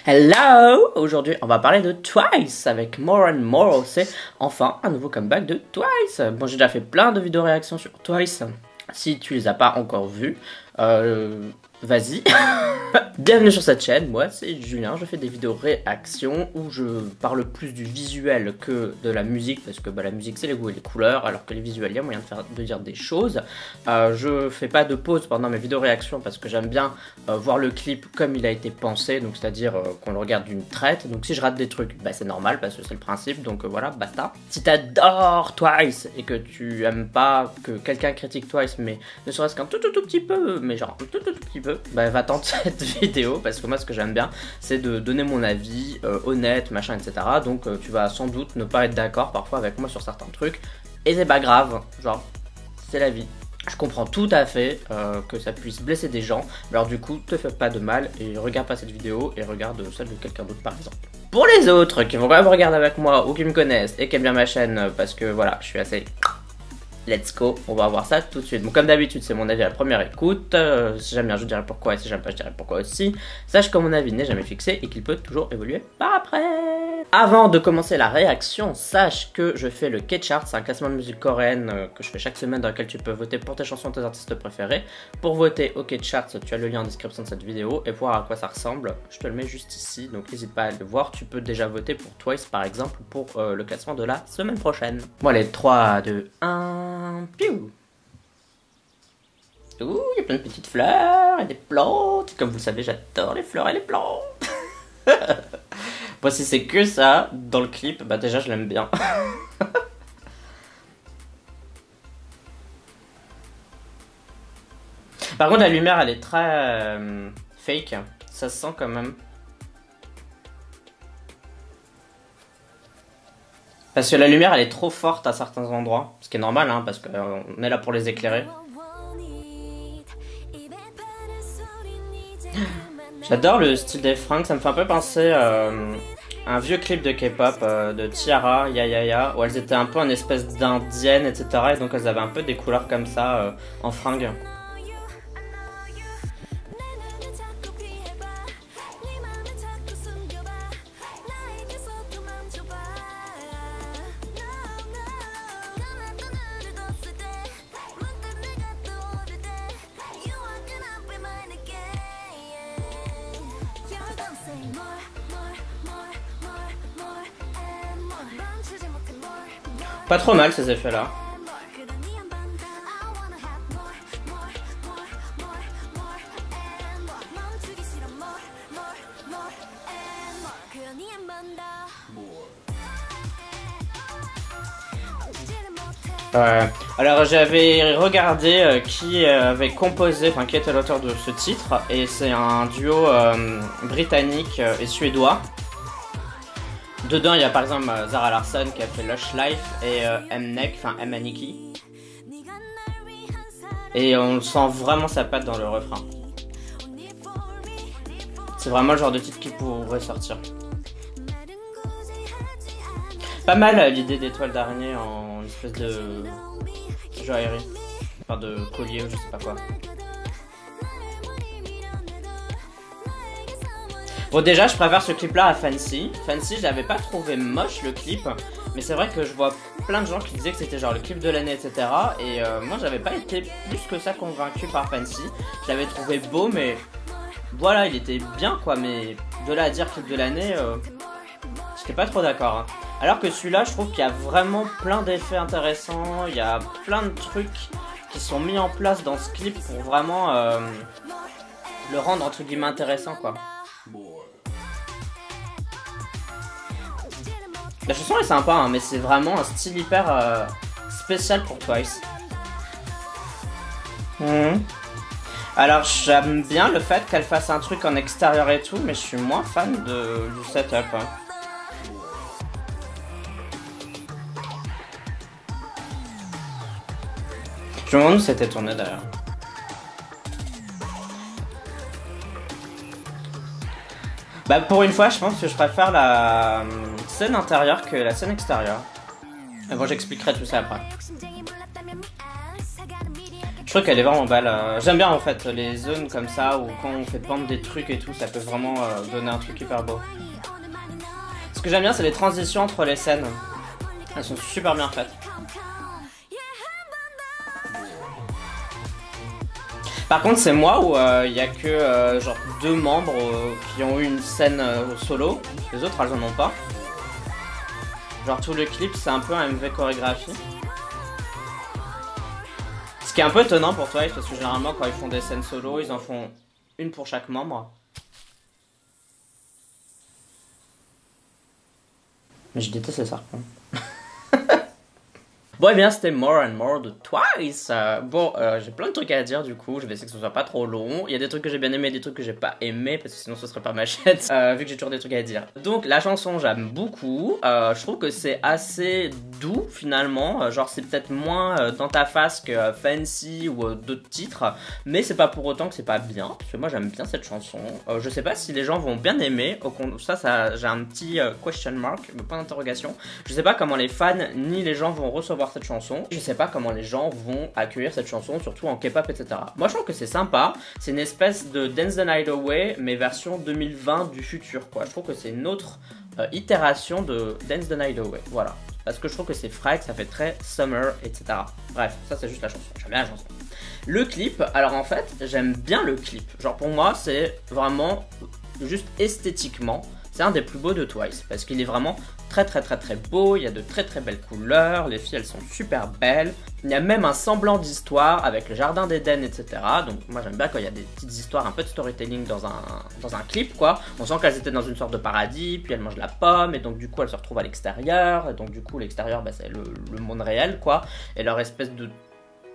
Hello! Aujourd'hui, on va parler de Twice avec More and More. C'est enfin un nouveau comeback de Twice. Bon, j'ai déjà fait plein de vidéos réactions sur Twice. Si tu les as pas encore vues, vas-y. Bienvenue sur cette chaîne, moi c'est Julien, je fais des vidéos réactions où je parle plus du visuel que de la musique, parce que la musique c'est les goûts et les couleurs, alors que les visuels il y a moyen de dire des choses. Je fais pas de pause pendant mes vidéos réactions parce que j'aime bien voir le clip comme il a été pensé, donc c'est-à-dire qu'on le regarde d'une traite. Donc si je rate des trucs, c'est normal parce que c'est le principe, donc voilà, basta. Si t'adores Twice et que tu aimes pas que quelqu'un critique Twice, mais ne serait-ce qu'un tout petit peu, mais genre un tout petit peu, va-t'en cette vidéo, parce que moi ce que j'aime bien c'est de donner mon avis honnête, machin, etc. Donc tu vas sans doute ne pas être d'accord parfois avec moi sur certains trucs, et c'est pas grave, genre c'est la vie. Je comprends tout à fait que ça puisse blesser des gens, alors du coup te fais pas de mal et regarde pas cette vidéo et regarde celle de quelqu'un d'autre par exemple. Pour les autres qui vont quand même regarder avec moi ou qui me connaissent et qui aiment bien ma chaîne, parce que voilà, je suis assez... Let's go, on va voir ça tout de suite. Bon, comme d'habitude, c'est mon avis à la première écoute. Si j'aime bien, je dirai pourquoi, et si j'aime pas, je dirai pourquoi aussi. Sache que mon avis n'est jamais fixé et qu'il peut toujours évoluer par après. Avant de commencer la réaction, sache que je fais le K-Chart, c'est un classement de musique coréenne que je fais chaque semaine, dans lequel tu peux voter pour tes chansons, tes artistes préférés. Pour voter au K-Chart, tu as le lien en description de cette vidéo, et pour voir à quoi ça ressemble, je te le mets juste ici, donc n'hésite pas à le voir. Tu peux déjà voter pour Twice par exemple, pour le classement de la semaine prochaine. Bon allez, 3, 2, 1... Piou. Ouh, il y a plein de petites fleurs et des plantes. Comme vous le savez, j'adore les fleurs et les plantes. Bon, si c'est que ça dans le clip, déjà je l'aime bien. Par contre, la lumière elle est très fake. Ça se sent quand même. Parce que la lumière elle est trop forte à certains endroits, ce qui est normal hein, parce qu'on est là pour les éclairer. J'adore le style des fringues, ça me fait un peu penser à un vieux clip de K-pop de Tiara, Ya, où elles étaient un peu en espèce d'indienne, etc. Et donc elles avaient un peu des couleurs comme ça en fringues. Pas trop mal ces effets là. Alors j'avais regardé qui avait composé, enfin qui était l'auteur de ce titre, et c'est un duo britannique et suédois. Dedans il y a par exemple Zara Larsson qui a fait Lush Life et Mnek, enfin Maniki. Et on sent vraiment sa patte dans le refrain. C'est vraiment le genre de titre qui pourrait sortir. Pas mal l'idée d'étoile d'araignée en espèce de joaillerie, enfin de collier ou je sais pas quoi. Bon déjà je préfère ce clip là à Fancy. Fancy je l'avais pas trouvé moche le clip, mais c'est vrai que je vois plein de gens qui disaient que c'était genre le clip de l'année etc. Et moi j'avais pas été plus que ça convaincu par Fancy. Je l'avais trouvé beau mais voilà il était bien quoi, mais de là à dire clip de l'année, j'étais pas trop d'accord hein. Alors que celui-là je trouve qu'il y a vraiment plein d'effets intéressants, il y a plein de trucs qui sont mis en place dans ce clip pour vraiment le rendre entre guillemets intéressant quoi. La chanson est sympa hein, mais c'est vraiment un style hyper spécial pour Twice. Alors j'aime bien le fait qu'elle fasse un truc en extérieur et tout, mais je suis moins fan du setup hein. Je me demande où c'était tourné d'ailleurs. Pour une fois, je pense que je préfère la scène intérieure que la scène extérieure. Mais bon, j'expliquerai tout ça après. Je trouve qu'elle est vraiment belle. J'aime bien en fait les zones comme ça où quand on fait pendre des trucs et tout, ça peut vraiment donner un truc hyper beau. Ce que j'aime bien, c'est les transitions entre les scènes. Elles sont super bien faites. Par contre, c'est moi où il y a que genre 2 membres qui ont eu une scène solo. Les autres, elles en ont pas. Genre tout le clip, c'est un peu un MV chorégraphie. Ce qui est un peu étonnant pour Twice parce que généralement quand ils font des scènes solo, ils en font une pour chaque membre. Mais je déteste les serpents. Bon, et bien, c'était More and More de Twice. J'ai plein de trucs à dire du coup. Je vais essayer que ce soit pas trop long. Il y a des trucs que j'ai bien aimé, des trucs que j'ai pas aimé, parce que sinon ce serait pas ma chaîne, vu que j'ai toujours des trucs à dire. Donc, la chanson, j'aime beaucoup. Je trouve que c'est assez doux finalement. Genre, c'est peut-être moins dans ta face que Fancy ou d'autres titres, mais c'est pas pour autant que c'est pas bien. Parce que moi, j'aime bien cette chanson. Je sais pas si les gens vont bien aimer. Ça j'ai un petit question mark, le point d'interrogation. Je sais pas comment les fans ni les gens vont recevoir cette chanson. Je sais pas comment les gens vont accueillir cette chanson, surtout en K-pop, etc. Moi, je trouve que c'est sympa. C'est une espèce de Dance the Night Away, mais version 2020 du futur, quoi. Je trouve que c'est une autre itération de Dance the Night Away. Voilà. Parce que je trouve que c'est frais, que ça fait très summer, etc. Bref, ça, c'est juste la chanson. J'aime bien la chanson. Le clip, alors en fait, j'aime bien le clip. Genre, pour moi, c'est vraiment juste esthétiquement. C'est un des plus beaux de Twice parce qu'il est vraiment très beau, il y a de très belles couleurs, les filles elles sont super belles, il y a même un semblant d'histoire avec le jardin d'Éden, etc. Donc moi j'aime bien quand il y a des petites histoires, un peu de storytelling dans un clip quoi. On sent qu'elles étaient dans une sorte de paradis, puis elles mangent la pomme et donc du coup elles se retrouvent à l'extérieur, et donc du coup l'extérieur bah, c'est le monde réel quoi, et leur espèce de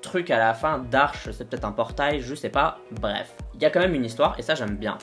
truc à la fin d'arche, c'est peut-être un portail, je sais pas, bref. Il y a quand même une histoire et ça j'aime bien.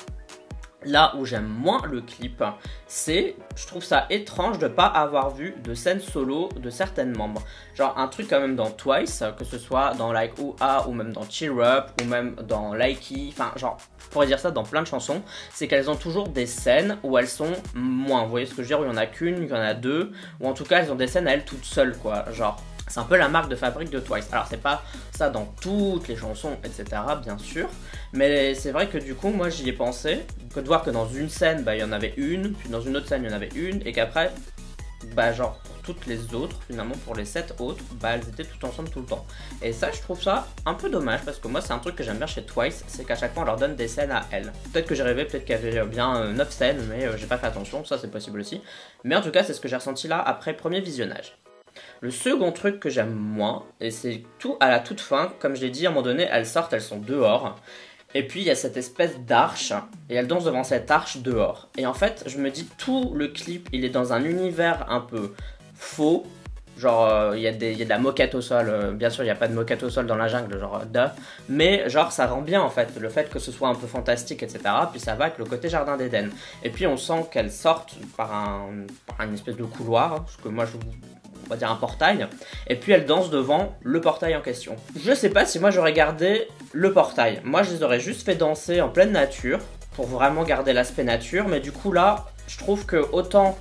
Là où j'aime moins le clip, c'est, je trouve ça étrange de pas avoir vu de scène solo de certaines membres. Genre un truc quand même dans Twice, que ce soit dans Like Ooh-Ah ou même dans Cheer Up ou même dans Likey, enfin genre, on pourrait dire ça dans plein de chansons, c'est qu'elles ont toujours des scènes où elles sont moins, vous voyez ce que je veux dire, où il y en a qu'une, il y en a deux, ou en tout cas elles ont des scènes à elles toutes seules quoi, genre. C'est un peu la marque de fabrique de Twice. Alors c'est pas ça dans toutes les chansons, etc. bien sûr. Mais c'est vrai que du coup, moi j'y ai pensé. Que de voir que dans une scène, bah, il y en avait une. Puis dans une autre scène, il y en avait une. Et qu'après, bah genre pour toutes les autres, finalement pour les 7 autres, bah elles étaient toutes ensemble tout le temps. Et ça, je trouve ça un peu dommage. Parce que moi, c'est un truc que j'aime bien chez Twice. C'est qu'à chaque fois, on leur donne des scènes à elles. Peut-être que j'ai rêvé, peut-être qu'il y avait bien 9 scènes. Mais j'ai pas fait attention. Ça, c'est possible aussi. Mais en tout cas, c'est ce que j'ai ressenti là après premier visionnage. Le second truc que j'aime moins, et c'est tout à la toute fin, comme je l'ai dit, à un moment donné, elles sortent, elles sont dehors. Et puis il y a cette espèce d'arche, et elles dansent devant cette arche dehors. Et en fait, je me dis, tout le clip, il est dans un univers un peu faux. Genre, il y a de la moquette au sol. Bien sûr, il n'y a pas de moquette au sol dans la jungle, genre, mais genre, ça rend bien en fait, le fait que ce soit un peu fantastique, etc. Puis ça va avec le côté jardin d'Éden. Et puis on sent qu'elles sortent par une espèce de couloir, parce que moi on va dire un portail, et puis elles dansent devant le portail en question. Je sais pas si moi j'aurais gardé le portail. Moi je les aurais juste fait danser en pleine nature, pour vraiment garder l'aspect nature, mais du coup là, je trouve que autant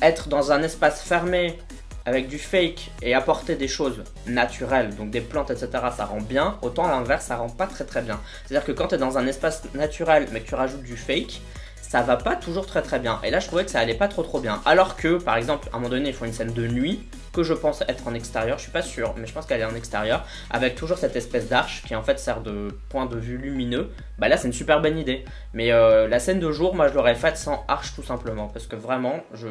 être dans un espace fermé, avec du fake, et apporter des choses naturelles, donc des plantes, etc., ça rend bien, autant à l'inverse, ça rend pas très bien. C'est-à-dire que quand tu es dans un espace naturel, mais que tu rajoutes du fake, ça va pas toujours très bien. Et là, je trouvais que ça allait pas trop bien. Alors que, par exemple, à un moment donné, ils font une scène de nuit, que je pense être en extérieur, je suis pas sûr, mais je pense qu'elle est en extérieur, avec toujours cette espèce d'arche qui en fait sert de point de vue lumineux. Bah là, c'est une super bonne idée. Mais la scène de jour, moi, je l'aurais faite sans arche tout simplement, parce que vraiment, je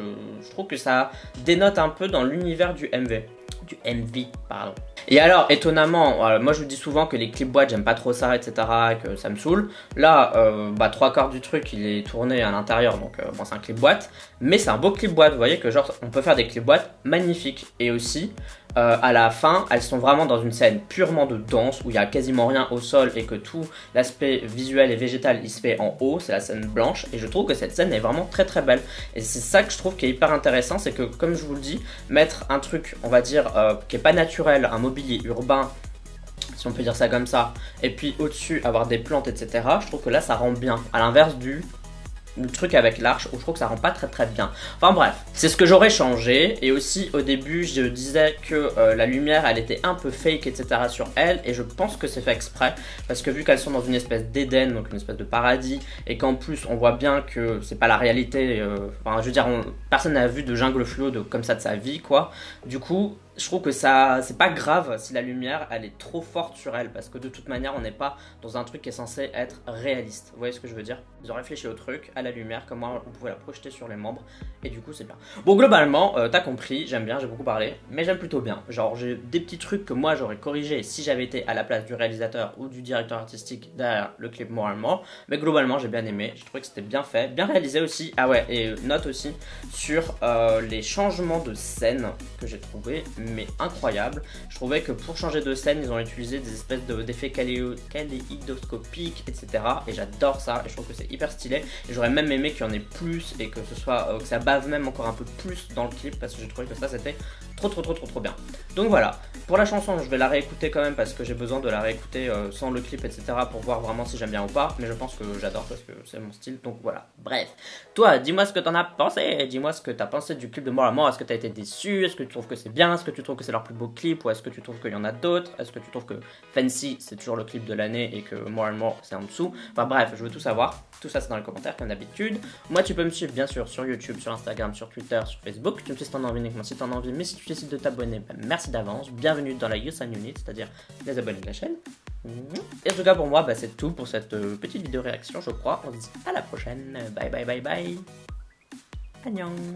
trouve que ça dénote un peu dans l'univers du MV. Du MV, pardon. Et alors, étonnamment, moi je vous dis souvent que les clips boîtes, j'aime pas trop ça, etc., que ça me saoule. Là, bah 3/4 du truc, il est tourné à l'intérieur, donc bon, c'est un clip boîte. Mais c'est un beau clip boîte, vous voyez que genre, on peut faire des clips boîtes magnifiques. Et aussi, à la fin, elles sont vraiment dans une scène purement de danse, où il y a quasiment rien au sol et que tout l'aspect visuel et végétal, il se fait en haut, c'est la scène blanche. Et je trouve que cette scène est vraiment très belle. Et c'est ça que je trouve qui est hyper intéressant, c'est que, comme je vous le dis, mettre un truc, on va dire, qui est pas naturel, un mobilier urbain, si on peut dire ça comme ça, et puis au-dessus avoir des plantes, etc., je trouve que là ça rend bien, à l'inverse du le truc avec l'arche où je trouve que ça rend pas très bien. Enfin bref, c'est ce que j'aurais changé. Et aussi au début je disais que la lumière elle était un peu fake etc sur elle, et je pense que c'est fait exprès parce que vu qu'elles sont dans une espèce d'Éden, donc une espèce de paradis, et qu'en plus on voit bien que c'est pas la réalité, enfin je veux dire personne n'a vu de jungle fluo comme ça de sa vie quoi. Du coup je trouve que ça c'est pas grave si la lumière elle est trop forte sur elle, parce que de toute manière on n'est pas dans un truc qui est censé être réaliste. Vous voyez ce que je veux dire? Ils ont réfléchi au truc, à la lumière, comment on pouvait la projeter sur les membres, et du coup c'est bien. Bon globalement t'as compris, j'aime bien, j'ai beaucoup parlé, mais j'aime plutôt bien. Genre j'ai des petits trucs que moi j'aurais corrigé si j'avais été à la place du réalisateur ou du directeur artistique derrière le clip More and More, mais globalement j'ai bien aimé, j'ai trouvé que c'était bien fait, bien réalisé aussi. Ah ouais, et note aussi sur les changements de scène que j'ai trouvé mais incroyable. Je trouvais que pour changer de scène ils ont utilisé des espèces d'effets kaléidoscopiques etc, et j'adore ça, et je trouve que c'est hyper stylé, et j'aurais même aimé qu'il y en ait plus et que ce soit que ça bave même encore un peu plus dans le clip, parce que j'ai trouvé que ça c'était trop bien. Donc voilà, pour la chanson je vais la réécouter quand même parce que j'ai besoin de la réécouter sans le clip etc pour voir vraiment si j'aime bien ou pas, mais je pense que j'adore parce que c'est mon style, donc voilà. Bref, toi dis-moi ce que t'en as pensé, dis-moi ce que t'as pensé du clip de More and More. Est-ce que t'as été déçu? Est-ce que tu trouves que c'est bien? Est-ce que tu trouves que c'est leur plus beau clip, ou est-ce que tu trouves qu'il y en a d'autres? Est-ce que tu trouves que Fancy c'est toujours le clip de l'année et que More and More c'est en dessous? Enfin bref, je veux tout savoir, tout ça c'est dans les commentaires comme d'habitude. Moi tu peux me suivre bien sûr sur YouTube, sur Instagram, sur Twitter, sur Facebook. Tu me sais si t'en as envie uniquement si t'en as envie, mais si tu décides de t'abonner, ben merci d'avance, bienvenue dans la Yousan Unit, c'est-à-dire les abonnés de la chaîne. Et en tout cas pour moi c'est tout pour cette petite vidéo réaction je crois. On se dit à la prochaine, bye. Annyeong.